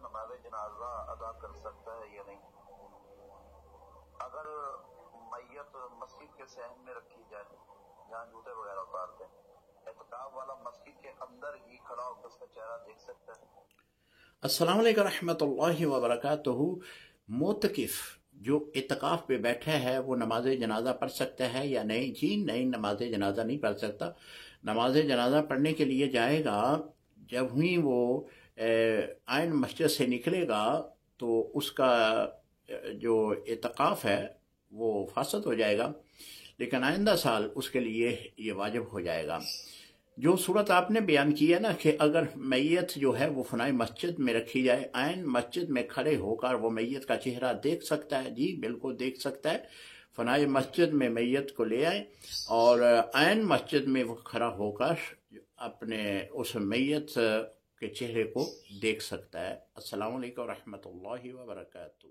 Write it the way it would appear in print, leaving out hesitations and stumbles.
نماز جنازہ ادا کر سکتا ہے یا نہیں؟ اگر میت مسجد کے صحن میں رکھی جائے جہاں جوتے وغیرہ اتارتے ہیں، اعتکاف والا مسجد کے اندر ہی کھڑا ہو کر اس کا چہرہ دیکھ سکتا ہے؟ السلام علیکم رحمۃ اللہ وبرکاتہ۔ معتکف جو اعتکاف پہ بیٹھا ہے وہ نماز جنازہ پڑھ سکتا ہے یا نہیں؟ جی نہیں، نماز جنازہ نہیں پڑھ سکتا۔ نماز جنازہ پڑھنے کے لیے جائے گا، جب ہی وہ عین مسجد سے نکلے گا تو اس کا جو اعتکاف ہے وہ فاسد ہو جائے گا، لیکن آئندہ سال اس کے لیے یہ واجب ہو جائے گا۔ جو صورت آپ نے بیان کی ہے نا کہ اگر میت جو ہے وہ فنائے مسجد میں رکھی جائے، عین مسجد میں کھڑے ہو کر وہ میت کا چہرہ دیکھ سکتا ہے؟ جی بالکل دیکھ سکتا ہے۔ فنائے مسجد میں میت کو لے آئیں اور عین مسجد میں وہ کھڑا ہو کر اپنے اس میت کے چہرے کو دیکھ سکتا ہے۔ السلام علیکم ورحمۃ اللہ وبرکاتہ۔